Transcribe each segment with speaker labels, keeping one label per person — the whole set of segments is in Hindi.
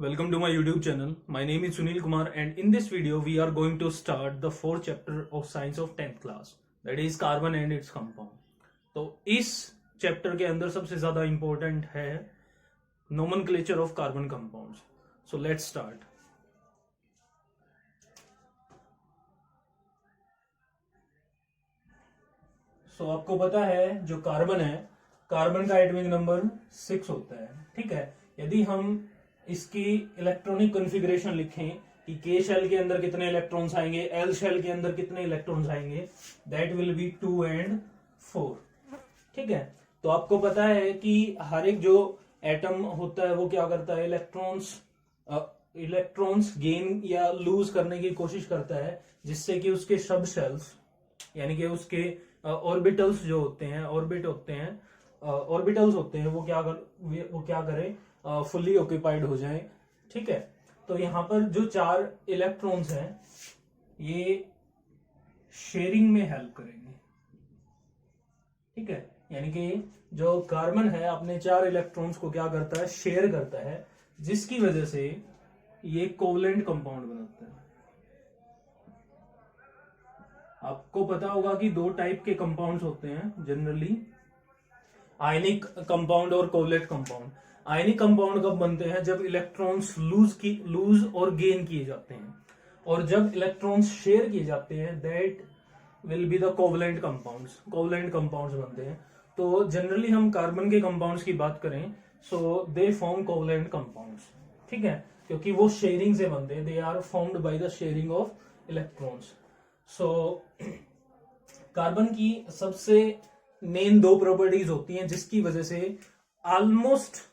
Speaker 1: Welcome to my YouTube channel. My name is Sunil Kumar and in this video we are going to start the fourth chapter of science of 10th class, that is carbon and its compound. तो इस चैप्टर के अंदर सबसे ज्यादा इंपॉर्टेंट है nomenclature of carbon compounds. So let's start. So आपको पता है जो कार्बन है, कार्बन का एटॉमिक नंबर 6 होता है. ठीक है, यदि हम इसकी इलेक्ट्रॉनिक कॉन्फ़िगरेशन लिखें कि के शेल के अंदर कितने इलेक्ट्रॉन्स आएंगे, एल शेल के अंदर कितने इलेक्ट्रॉन्स आएंगे, दैट विल बी 2 and 4. ठीक है, तो आपको पता है कि हर एक जो एटम होता है वो क्या करता है, इलेक्ट्रॉन्स गेन या लूज करने की कोशिश करता है, जिससे कि उसके सब शेल्स यानी कि उसके ऑर्बिटल्स जो होते हैं, ऑर्बिटल्स होते हैं वो क्या करें, फुल्ली ऑक्यूपाइड हो जाएं. ठीक है, तो यहां पर जो 4 इलेक्ट्रॉन्स हैं ये शेयरिंग में हेल्प करेंगे. ठीक है, यानी कि जो कार्बन है अपने 4 इलेक्ट्रॉन्स को क्या करता है, शेयर करता है, जिसकी वजह से ये कोवलेंट कंपाउंड बनाता है. आपको पता होगा कि 2 टाइप के कंपाउंड्स होते हैं जनरली, आयनिक कंपाउंड और कोवलेंट कंपाउंड. आयनिक कंपाउंड कब बनते हैं, जब इलेक्ट्रॉन्स लूज और गेन किए जाते हैं, और जब इलेक्ट्रॉन्स शेयर किए जाते हैं that will be the covalent compounds. Covalent compounds बनते हैं. तो जनरली हम कार्बन के कंपाउंड्स की बात करें so they form covalent compounds. ठीक है, क्योंकि वो शेयरिंग से बनते हैं, they are formed by the sharing of electrons. So carbon की सबसे मेन 2 प्रॉपर्टीज होती हैं जिसकी वजह से ऑलमोस्ट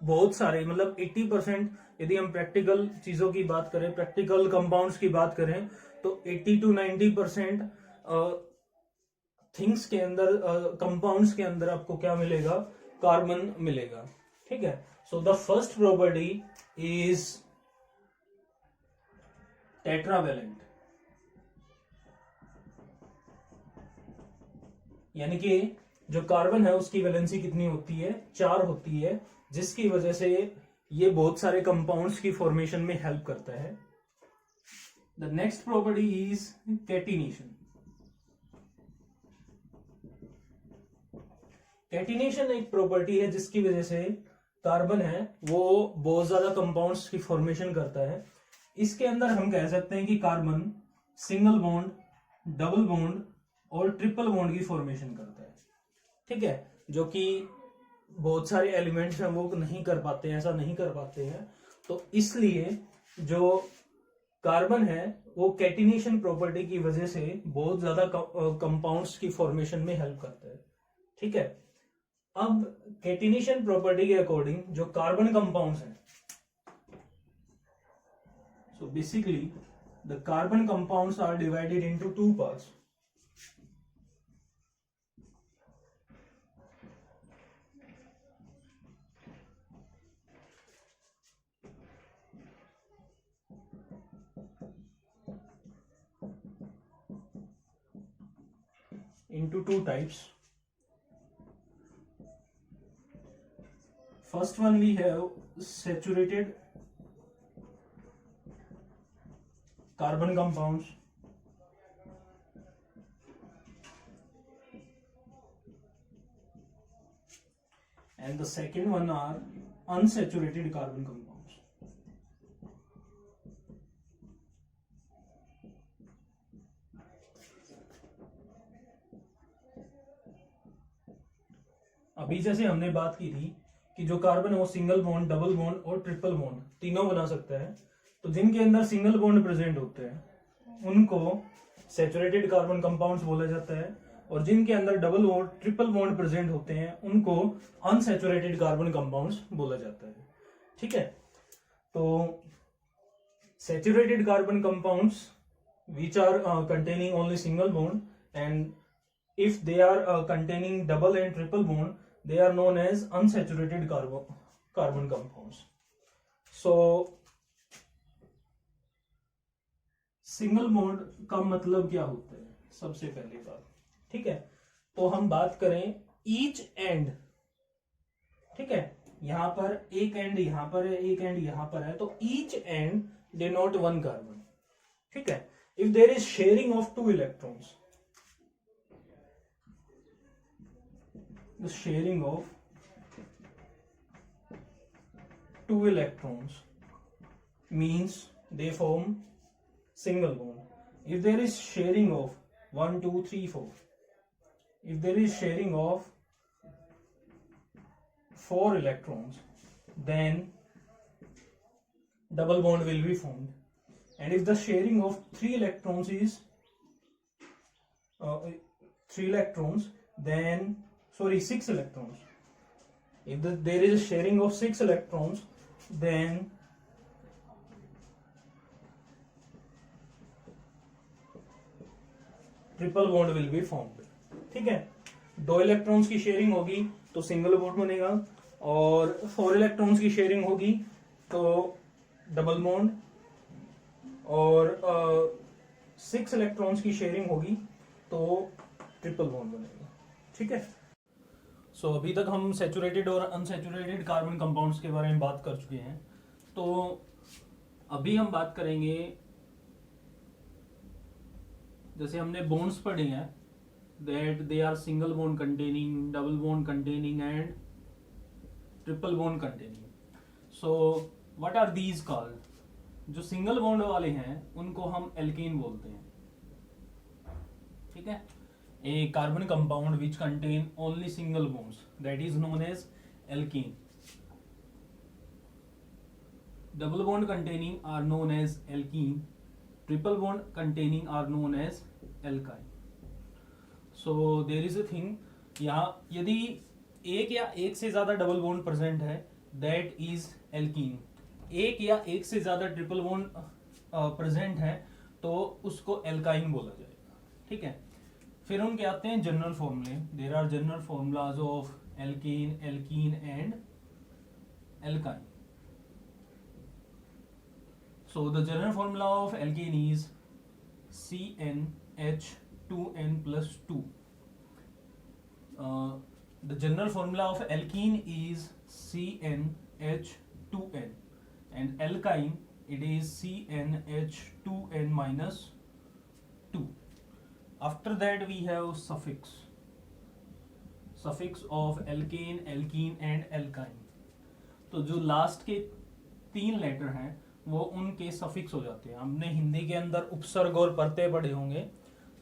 Speaker 1: बहुत सारे, मतलब 80%, यदि हम प्रैक्टिकल चीजों की बात करें, प्रैक्टिकल कंपाउंड्स की बात करें, तो 80 to 90% थिंग्स के अंदर, कंपाउंड्स के अंदर आपको क्या मिलेगा, कार्बन मिलेगा. ठीक है, so the first property is tetravalent, यानी कि जो कार्बन है उसकी वैलेंसी कितनी होती है, 4 होती है, जिसकी वजह से ये बहुत सारे कंपाउंड्स की फॉर्मेशन में हेल्प करता है. The next property is catenation. Catenation एक प्रॉपर्टी है जिसकी वजह से कार्बन है वो बहुत ज्यादा कंपाउंड्स की फॉर्मेशन करता है. इसके अंदर हम कह सकते हैं कि carbon single bond, double bond और ट्रिपल बॉन्ड की फॉर्मेशन करता है. ठीक है, जो कि बहुत सारे एलिमेंट्स हैं वो नहीं कर पाते हैं, ऐसा नहीं कर पाते हैं. तो इसलिए जो कार्बन है वो कैटिनेशन प्रॉपर्टी की वजह से बहुत ज्यादा कंपाउंड्स की फॉर्मेशन में हेल्प करता है. ठीक है, अब कैटिनेशन प्रॉपर्टी के अकॉर्डिंग जो कार्बन कंपाउंड्स हैं, so basically the carbon compounds are divided into 2 parts. into 2 types. First one we have saturated carbon compounds, and the second one are unsaturated carbon compounds. अभी जैसे हमने बात की थी कि जो कार्बन है वो सिंगल बॉन्ड, डबल बॉन्ड और ट्रिपल बॉन्ड तीनों बना सकता है. तो जिनके अंदर सिंगल बॉन्ड प्रेजेंट होते हैं उनको सैचुरेटेड कार्बन कंपाउंड्स बोला जाता है, और जिनके अंदर डबल और ट्रिपल बॉन्ड प्रेजेंट होते हैं उनको अनसैचुरेटेड कार्बन कंपाउंड्स बोला जाता है. ठीक है, तो saturated carbon compounds which are containing only single bond, and if they are containing double and triple bond they are known as unsaturated carbon compounds. So single bond का मतलब क्या होता है, सबसे पहली बात. ठीक है, तो हम बात करें ईच एंड. ठीक है, यहाँ पर एक एंड यहाँ पर है, एक एंड यहाँ पर है, तो each and denote one carbon, ठीक है। If there is sharing of two electrons, the sharing of two electrons means they form single bond. If there is sharing of 1 2 3 4, if there is sharing of 4 electrons, then double bond will be formed. And if the sharing of 3 electrons is 3 electrons, then 6 electrons, if there is a sharing of 6 electrons, then triple bond will be formed, ठीक है। 2 इलेक्ट्रॉन्स की शेयरिंग होगी तो सिंगल बॉन्ड बनेगा, और 4 इलेक्ट्रॉन्स की शेयरिंग होगी तो डबल बॉन्ड, और 6 इलेक्ट्रॉन्स की शेयरिंग होगी तो ट्रिपल बॉन्ड बनेगा, ठीक है। सो अभी तक हम सैचुरेटेड और अनसैचुरेटेड कार्बन कंपाउंड्स के बारे में बात कर चुके हैं। तो अभी हम बात करेंगे, जैसे हमने बॉन्ड्स पढ़े हैं, that they are single bond containing, double bond containing and triple bond containing. So what are these called? जो सिंगल बॉन्ड वाले हैं उनको हम एल्केन बोलते हैं, ठीक है। A carbon compound which contain only single bonds, that is known as alkene. Double bond containing are known as alkene. Triple bond containing are known as alkyne. So there is a thing, यहाँ यदि एक या एक से ज्यादा डबल बॉन्ड प्रेजेंट है, that is alkene. एक या एक से ज्यादा ट्रिपल बॉन्ड प्रेजेंट है तो उसको एल्काइन बोला जाएगा, ठीक है। फिर उनके आते हैं जनरल फॉर्मूले। There are general formulas of alkane, alkene and alkyne. So the general formula of alkane is CnH2n+2. The general formula of alkene is CnH2n, and alkyne it is CnH2n-2. After that we have suffix of alkane, alkene and alkyne. तो जो लास्ट के 3 लेटर हैं वो उनके सफिक्स हो जाते हैं। हमने हिंदी के अंदर उपसर्ग और परते पढ़े होंगे,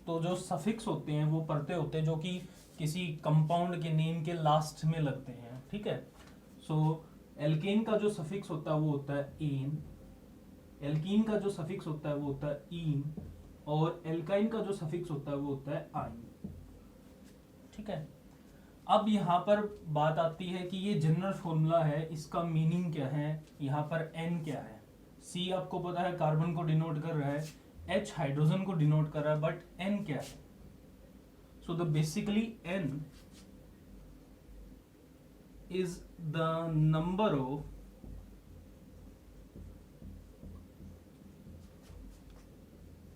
Speaker 1: तो जो सफिक्स होते हैं वो परते होते हैं जो कि किसी कंपाउंड के नेम के लास्ट में लगते हैं, ठीक है। सो एल्केन का जो सफिक्स होता है वो होता है एन, एल्कीन का जो सफिक्स होता है वो होता है ईन, और एल्काइन का जो सफिक्स होता है वो होता है आइन, ठीक है। अब यहाँ पर बात आती है कि ये जनरल फॉर्मूला है, इसका मीनिंग क्या है, यहाँ पर N क्या है। C आपको पता है कार्बन को डिनोट कर रहा है, H हाइड्रोजन को डिनोट कर रहा है, बट N क्या है? So the basically N is the number of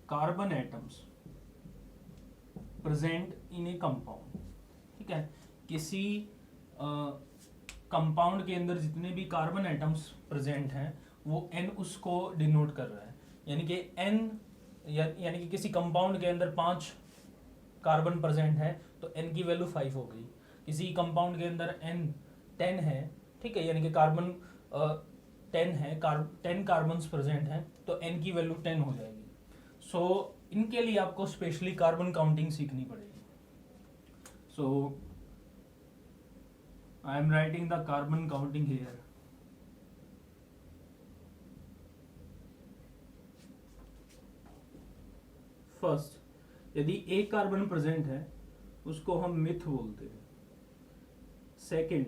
Speaker 1: carbon atoms present in A compound, ठीक है। किसी कंपाउंड के अंदर जितने भी कार्बन एटम्स प्रेजेंट हैं वो N उसको डिनोट कर रहा है, यानी कि N यानी कि किसी कंपाउंड के अंदर 5 कार्बन प्रेजेंट है तो N की वैल्यू 5 हो गई। किसी कंपाउंड के अंदर N 10 है, ठीक है, यानी कि कार्बन 10 है, 10 कार्बन प्रेजेंट है तो N की वैल्यू 10 हो जाएगी। सो इनके लिए आपको स्पेशली कार्बन काउंटिंग सीखनी पड़ेगी। So I am writing the carbon counting here. First, यदि एक कार्बन प्रेजेंट है उसको हम मिथ बोलते हैं। सेकंड,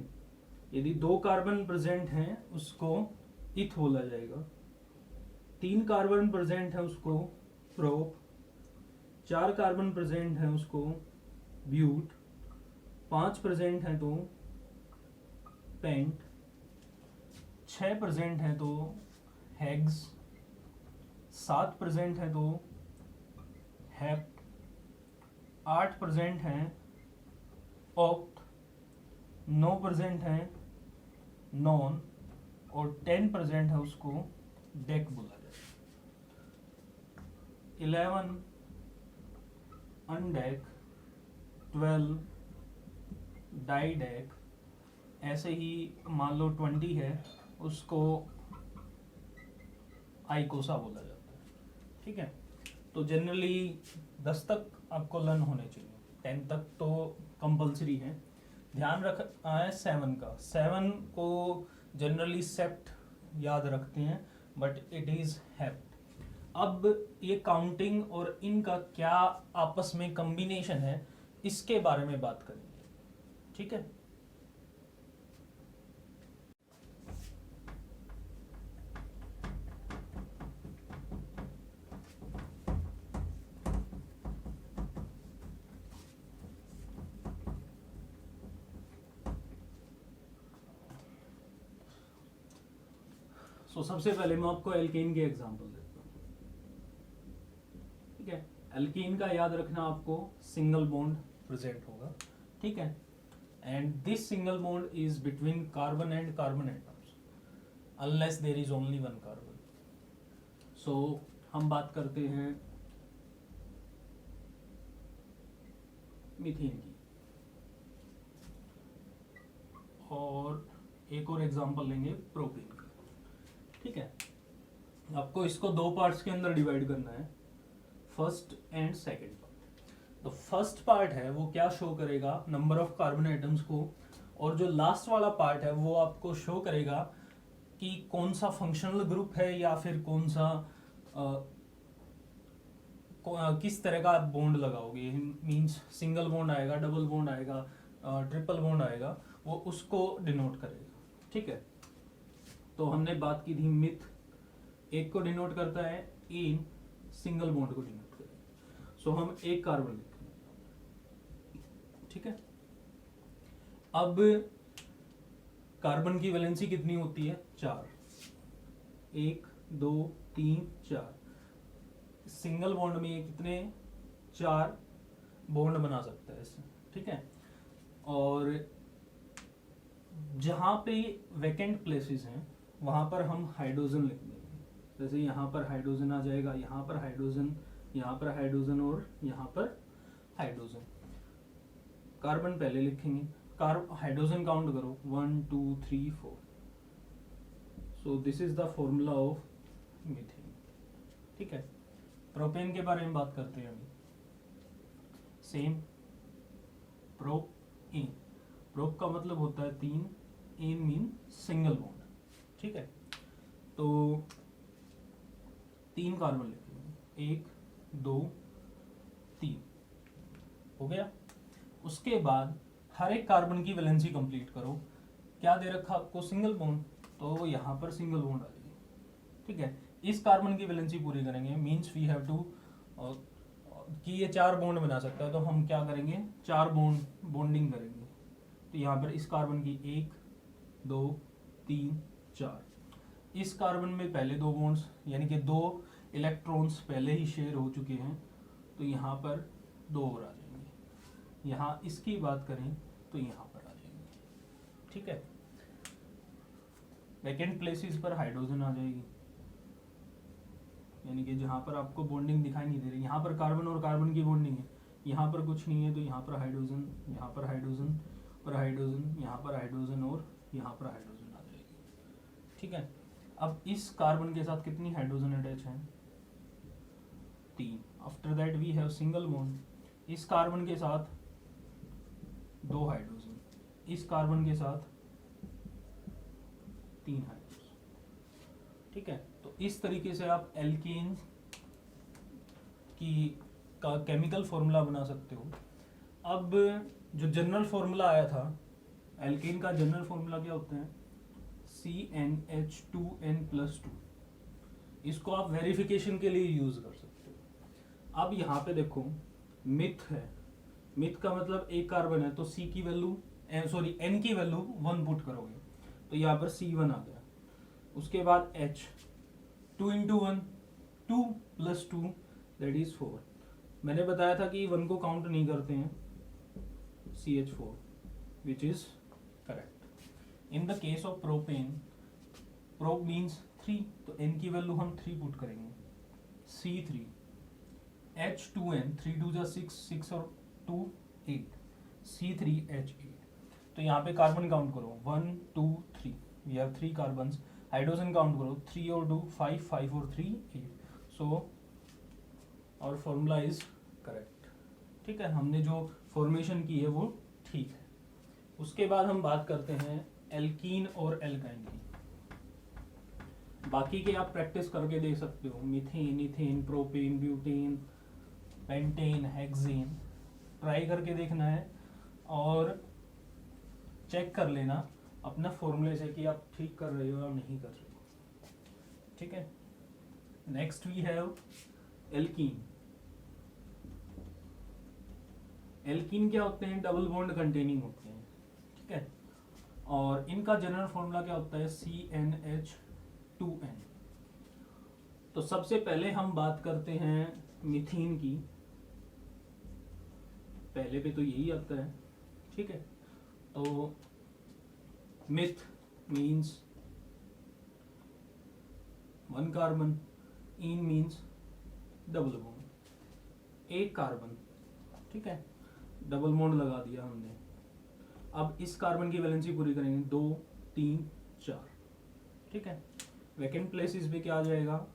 Speaker 1: यदि 2 कार्बन प्रेजेंट हैं उसको इथ बोला जाएगा। 3 कार्बन प्रेजेंट है उसको प्रोप। 4 कार्बन प्रेजेंट है उसको ब्यूट। 5 प्रेजेंट है तो पेंट। 6 प्रेजेंट है तो हेग्स। 7 प्रेजेंट है तो हेप्ट। 8 प्रेजेंट है ऑक्ट। 9 प्रेजेंट है नॉन और 10 प्रेजेंट है उसको डेक बोला जाएगा। 11 अनडेक, 12 डाई डेक, ऐसे ही मान लो 20 है उसको आइकोसा बोला जाता है। ठीक है, तो जनरली 10 तक आपको लर्न होने चाहिए, 10 तक तो कंपलसरी है। ध्यान रखना है 7 का, 7 को जनरली सेप्ट याद रखते हैं बट इट इज हेप्ट। अब ये काउंटिंग और इनका क्या आपस में कॉम्बिनेशन है इसके बारे में बात करेंगे। ठीक है, सबसे पहले मैं आपको एल्केन के एग्जांपल देता हूँ। ठीक है, एल्केन का याद रखना आपको सिंगल बॉन्ड प्रेजेंट होगा। ठीक है, and this single bond is between carbon and carbon atoms unless there is only one carbon. So हम बात करते हैं मीथेन की, और एक और एग्जांपल लेंगे प्रोपेन का। ठीक है, आपको इसको दो पार्ट्स के अंदर डिवाइड करना है, फर्स्ट एंड सेकंड पार्ट। तो फर्स्ट पार्ट है वो क्या शो करेगा, नंबर ऑफ कार्बन एटम्स को, और जो लास्ट वाला पार्ट है वो आपको शो करेगा कि कौन सा फंक्शनल ग्रुप है या फिर कौन सा किस तरह का आप बॉन्ड लगाओगे। मींस सिंगल बॉन्ड आएगा, डबल बॉन्ड आएगा, ट्रिपल बॉन्ड आएगा, वो उसको डिनोट करेगा। ठीक है, तो हमने बात की थी मिथ एक को डिनोट करता है, इन सिंगल बॉन्ड को डिनोट करेगा। सो हम एक कार्बन लिखेंगे। ठीक है, अब कार्बन की वैलेंसी कितनी होती है, 4, 1 2 3 4। सिंगल बॉन्ड में ये कितने 4 बॉन्ड बना सकता है इससे। ठीक है, और जहां पे वैकेंट प्लेसेस हैं वहां पर हम हाइड्रोजन लिख देंगे। जैसे यहाँ पर हाइड्रोजन आ जाएगा, यहाँ पर हाइड्रोजन, यहाँ पर हाइड्रोजन और यहाँ पर हाइड्रोजन। कार्बन पहले लिखेंगे, हाइड्रोजन काउंट करो 1 2 3 4। सो this is the formula of methane. ठीक है, प्रोपेन के बारे में बात करते हैं अभी। सेम, प्रोप इन, प्रोप का मतलब होता है 3, इन मीन सिंगल बॉन्ड। ठीक है, तो 3 कार्बन लिखेंगे, 1 2 3 हो गया। उसके बाद हर एक कार्बन की वैलेंसी कंप्लीट करो। क्या दे रखा आपको, सिंगल बॉन्ड, तो यहाँ पर सिंगल बॉन्ड आ जाएगी। ठीक है, इस कार्बन की वैलेंसी पूरी करेंगे, मींस वी हैव टू कि ये 4 बॉन्ड बना सकता है, तो हम क्या करेंगे, 4 बॉन्डिंग करेंगे। तो यहाँ पर इस कार्बन की 1 2 3 4, इस कार्बन में पहले 2 बॉन्ड्स यानी कि 2 इलेक्ट्रॉन्स पहले ही शेयर हो चुके हैं, तो यहाँ पर 2 और आ जाएंगे। यहाँ इसकी बात करें तो यहाँ पर आ जाएंगे। ठीक है, वैकेंट प्लेसेस पर हाइड्रोजन आ जाएगी, यानी कि जहाँ पर आपको बॉन्डिंग दिखाई नहीं दे रही, यहाँ पर कार्बन और कार्बन की बॉन्डिंग है, यहाँ पर कुछ नहीं है, तो यहाँ पर हाइड्रोजन, यहाँ पर हाइड्रोजन और हाइड्रोजन, यहाँ पर हाइड्रोजन और यहाँ पर हाइड्रोजन आ जाएगी। ठीक है, अब इस कार्बन के साथ कितनी हाइड्रोजन अटैच है, 3। After that we have single bond, इस कार्बन के साथ 2 हाइड्रोजन, इस कार्बन के साथ 3 हाइड्रोजन। ठीक है, तो इस तरीके से आप एल्केन की का केमिकल फॉर्मूला बना सकते हो। अब जो जनरल फॉर्मूला आया था एल्केन का, जनरल फॉर्मूला क्या होता है, CnH2n+2। इसको आप वेरिफिकेशन के लिए यूज कर सकते हो। अब यहाँ पे देखो मिथ है, मिथ का मतलब एक कार्बन है, तो C की वैल्यू N की वैल्यू 1 पुट करोगे, तो यहाँ पर C1 आ गया। उसके बाद H, 2 × 1 2 + 2 दैट इज 4। मैंने बताया था कि 1 को काउंट नहीं करते हैं, CH4 which is correct. In the case of propane, prop means 3, तो n की वैल्यू हम 3 पुट करेंगे, C3 H2n, 3 2 जा 6, 6 और 2 8, C3H8। तो यहाँ पे कार्बन काउंट करो 1 2 3, we have 3 carbons. Hydrogen count करो 3 और 2 5, 5 और 3 8। सो और फॉर्मूला इज करेक्ट। ठीक है, हमने जो फॉर्मेशन की है वो ठीक है। उसके बाद हम बात करते हैं एल्कीन और एल्काइन की। बाकी के आप प्रैक्टिस करके देख सकते हो, methane, ethane, propane, butane, pentane, hexane, try करके देखना है और चेक कर लेना अपना फॉर्मूले से कि आप ठीक कर रहे हो या नहीं कर रहे हो। ठीक है, next we have alkene. Alkene क्या होते हैं? डबल बॉन्ड कंटेनिंग होते हैं। ठीक है, और इनका जनरल फॉर्मूला क्या होता है? CnH2n। तो सबसे पहले हम बात करते हैं मीथेन की, पहले पे तो यही आता है। ठीक है, तो मिथ मीन्स 1 कार्बन, इन मीन्स डबल बॉन्ड, 1 कार्बन। ठीक है, डबल बॉन्ड लगा दिया हमने। अब इस कार्बन की वैलेंसी पूरी करेंगे, 2 3 4। ठीक है, वैकेंट प्लेसेस पे क्या आ जाएगा?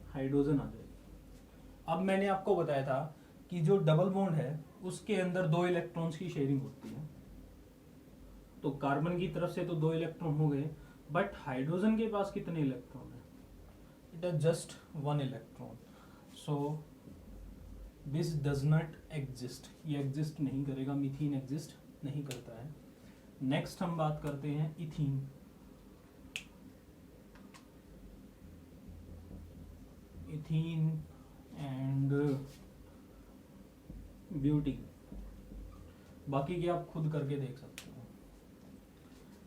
Speaker 1: हाइड्रोजन आ जाएगा। अब मैंने आपको बताया था कि जो डबल बॉन्ड है उसके अंदर 2 इलेक्ट्रॉन्स की शेयरिंग होती है। तो कार्बन की तरफ से तो 2 इलेक्ट्रॉन हो गए, बट हाइड्रोजन के पास कितने इलेक्ट्रॉन है? It is just 1 electron. So this does not exist, ये एग्जिस्ट नहीं करेगा, मीथेन एग्जिस्ट नहीं करता है। नेक्स्ट हम बात करते हैं इथीन। इथीन एंड ब्यूटी, बाकी के आप खुद करके देख सकते हो।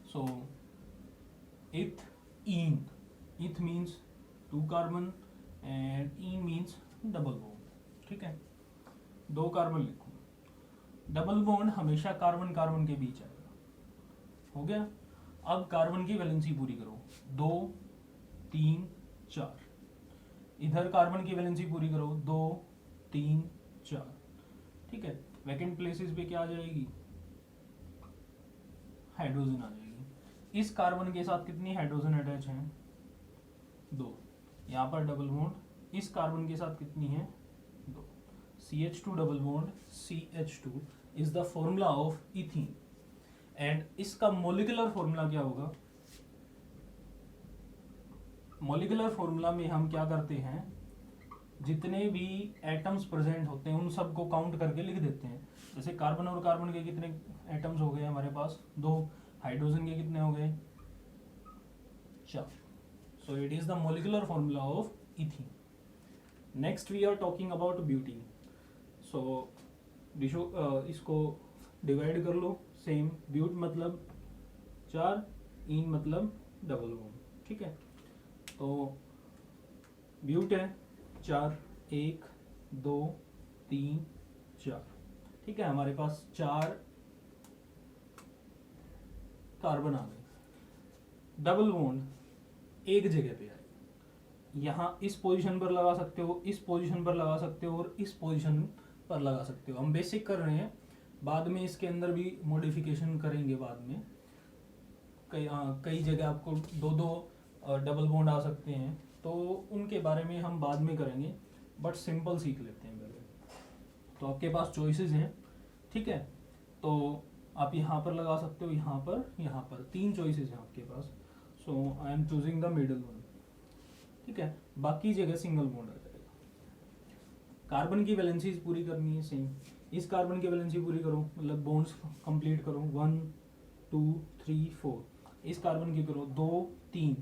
Speaker 1: सो ईन, इथ means 2 carbon and in means double bond. ठीक है, 2 कार्बन लिखो। डबल बॉन्ड हमेशा कार्बन कार्बन के बीच आएगा। हो गया। अब कार्बन की वैलेंसी पूरी करो, 2 3 4। इधर कार्बन की वैलेंसी पूरी करो, 2 3 4। ठीक है, वैकेंट प्लेसेस पे क्या आ जाएगी? हाइड्रोजन आ जाएगी। इस कार्बन के साथ कितनी हाइड्रोजन अटैच हैं? 2। यहाँ पर डबल बॉन्ड, इस कार्बन के साथ कितनी है? 2। CH2 double bond CH2 is the formula of ethene. And इसका मोलिकुलर फॉर्मूला क्या होगा? मोलिकुलर फॉर्मूला में हम क्या करते हैं, जितने भी एटम्स प्रेजेंट होते हैं उन सबको काउंट करके लिख देते हैं। जैसे कार्बन और कार्बन के कितने एटम्स हो गए हमारे पास? 2। हाइड्रोजन के कितने हो गए? 4। So it is the molecular formula of ethene. Next we are talking about butene. So इसको डिवाइड कर लो, सेम। ब्यूट मतलब 4, इन मतलब डबल बॉन्ड। ठीक है, तो ब्यूट है 4, 1 2 3 4। ठीक है, हमारे पास 4 कार्बन आ गए। डबल बॉन्ड एक जगह पे आए, यहाँ इस पोजीशन पर लगा सकते हो, इस पोजीशन पर लगा सकते हो और इस पोजीशन पर लगा सकते हो। हम बेसिक कर रहे हैं, बाद में इसके अंदर भी मॉडिफिकेशन करेंगे। बाद में कई जगह आपको 2 डबल बॉन्ड आ सकते हैं, तो उनके बारे में हम बाद में करेंगे, बट सिंपल सीख लेते हैं पहले। तो आपके पास चॉइसेस हैं। ठीक है, तो आप यहाँ पर लगा सकते हो, यहाँ पर 3 चॉइसेस हैं आपके पास। So I am choosing the middle one. ठीक है, बाकी जगह सिंगल बॉन्ड आ जाएगा। कार्बन की वैलेंसीज पूरी करनी है सेम। इस कार्बन की वैलेंसी पूरी करो, मतलब बॉन्ड्स कंप्लीट करो, 1 2 3 4। इस कार्बन की करो 2 3।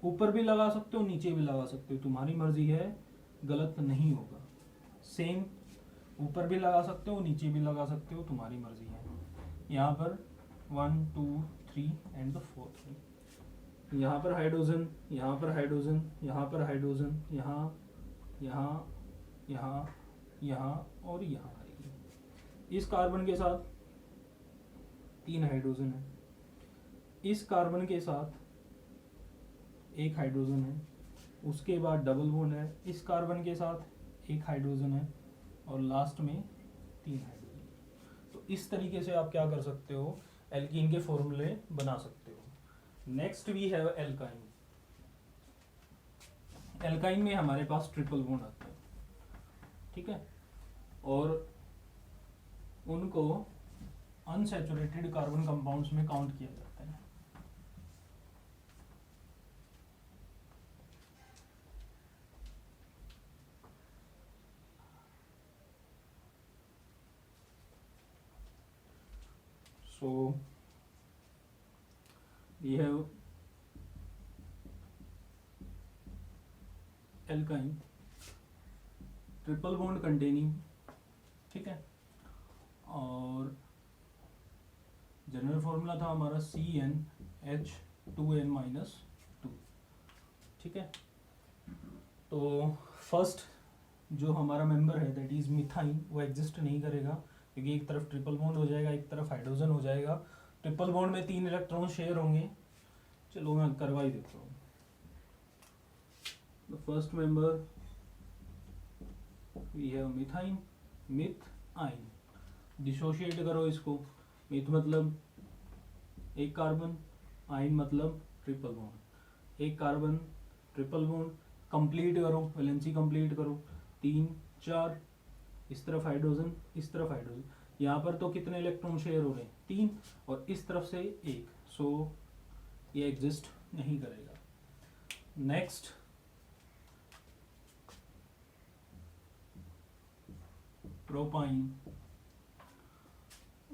Speaker 1: ऊपर भी लगा सकते हो, नीचे भी लगा सकते हो, तुम्हारी मर्जी है, गलत नहीं होगा। सेम, ऊपर भी लगा सकते हो, नीचे भी लगा सकते हो, तुम्हारी मर्जी है। यहाँ पर 1 2 3 एंड द 4th। यहाँ पर हाइड्रोजन, यहाँ पर हाइड्रोजन, यहाँ पर हाइड्रोजन, यहाँ यहाँ यहाँ यहाँ और यहाँ आएगी। इस कार्बन के साथ 3 हाइड्रोजन है, इस कार्बन के साथ एक हाइड्रोजन है, उसके बाद डबल बॉन्ड है, इस कार्बन के साथ एक हाइड्रोजन है और लास्ट में 3 हाइड्रोजन। तो इस तरीके से आप क्या कर सकते हो, एल्कीन के फॉर्मूले बना सकते हो। Next we have alkyne. Alkyne में हमारे पास ट्रिपल बॉन्ड आता है, ठीक है, और उनको अनसैचुरेटेड कार्बन कंपाउंड्स में काउंट किया जाता है। So we have alkyne triple bond containing, ठीक है, और जनरल फॉर्मूला था हमारा CnH2n-2, ठीक है। तो फर्स्ट जो हमारा मेंबर है दैट इज मिथाइन, वो एग्जिस्ट नहीं करेगा क्योंकि एक तरफ ट्रिपल बॉन्ड हो जाएगा, एक तरफ हाइड्रोजन हो जाएगा। ट्रिपल बॉन्ड में 3 इलेक्ट्रॉन शेयर होंगे। चलो मैं करवा ही देता हूँ। The first member we have methyne, meth yne. Dissociate करो इसको। मिथ मतलब एक कार्बन, आइन मतलब ट्रिपल बॉन्ड। एक कार्बन ट्रिपल बॉन्ड, कंप्लीट करो, वैलेंसी कंप्लीट करो, 3 4, इस तरफ हाइड्रोजन, इस तरफ हाइड्रोजन। यहाँ पर तो कितने इलेक्ट्रॉन शेयर हो रहे हैं, 3, और इस तरफ से 1, सो ये एग्जिस्ट नहीं करेगा। नेक्स्ट प्रोपाइन,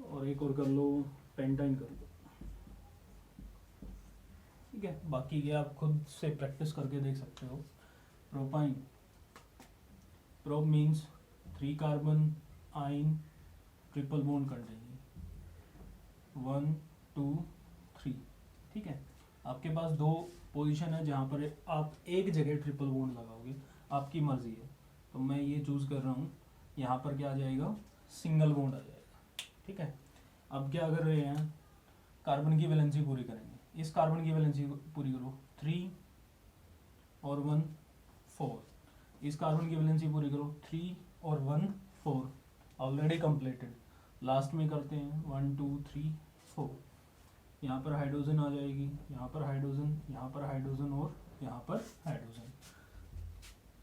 Speaker 1: और एक और कर लो, पेंटाइन कर लो, ठीक है। बाकी के आप खुद से प्रैक्टिस करके देख सकते हो। Propyne, prop means 3 carbon, yne, triple bond containing, 1 2 3, ठीक है। आपके पास 2 पोजीशन है जहाँ पर आप एक जगह ट्रिपल बॉन्ड लगाओगे, आपकी मर्जी है। तो मैं ये चूज कर रहा हूँ, यहाँ पर क्या आ जाएगा, सिंगल बॉन्ड आ जाएगा, ठीक है। अब क्या कर रहे हैं, कार्बन की वैलेंसी पूरी करेंगे। इस कार्बन की वैलेंसी पूरी करो, 3 और 1 4। इस कार्बन की वैलेंसी पूरी करो, 3 और 1 4, ऑलरेडी कंप्लीटेड। लास्ट में करते हैं 1 2 3 4। यहाँ पर हाइड्रोजन आ जाएगी, यहाँ पर हाइड्रोजन, यहाँ पर हाइड्रोजन और यहाँ पर hydrogen.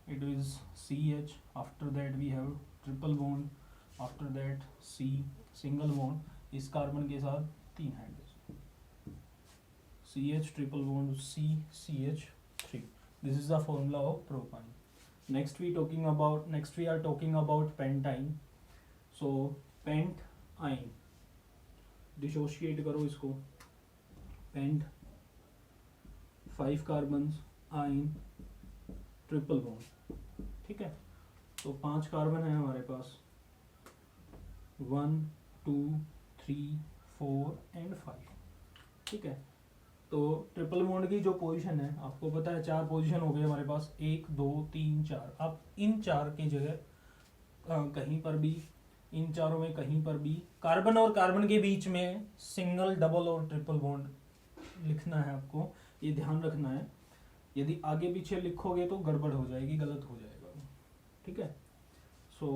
Speaker 1: It is CH, after that we have triple bond, after that C single bond, इस कार्बन के साथ 3 hydrogen, CH triple bond C CH3। This is the formula of propyne. next we are talking about pentine. so pent yne, dissociate करो इसको, pent 5 carbon, yne, triple bond, ठीक है। तो 5 कार्बन है हमारे पास, 1 2 3 4 एंड 5, ठीक है। तो ट्रिपल बॉन्ड की जो पोजीशन है, आपको पता है 4 पोजीशन हो गए हमारे पास, 1 2 3 4। अब इन 4 की जगह कहीं पर भी, इन चारों में कहीं पर भी कार्बन और कार्बन के बीच में सिंगल, डबल और ट्रिपल बॉन्ड लिखना है आपको, ये ध्यान रखना है। यदि आगे पीछे लिखोगे तो गड़बड़ हो जाएगी, गलत हो जाएगा, ठीक है। सो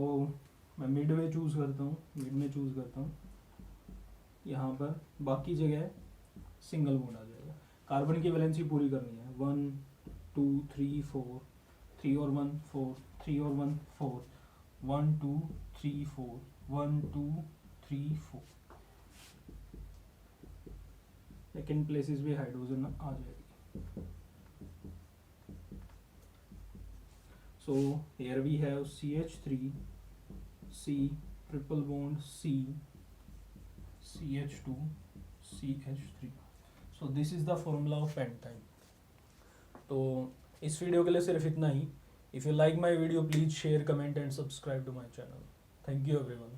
Speaker 1: मैं मिड में चूज करता हूँ, मिड में चूज करता हूँ, यहाँ पर बाकी जगह सिंगल बॉन्ड आ जाएगा। कार्बन की वैलेंसी पूरी करनी है, 1 2 3 4, 3 और 1 4, 3 और 1 4, 1 2 3 4, 1 2 3 4। सेकेंड प्लेसेस में हाइड्रोजन आ जाएगी। So here we have CH3, C triple bond C, CH2, CH3। So this is the formula of pentyne. तो इस वीडियो के लिए सिर्फ इतना ही। If you like my video please share, comment and subscribe to my channel. Thank you everyone.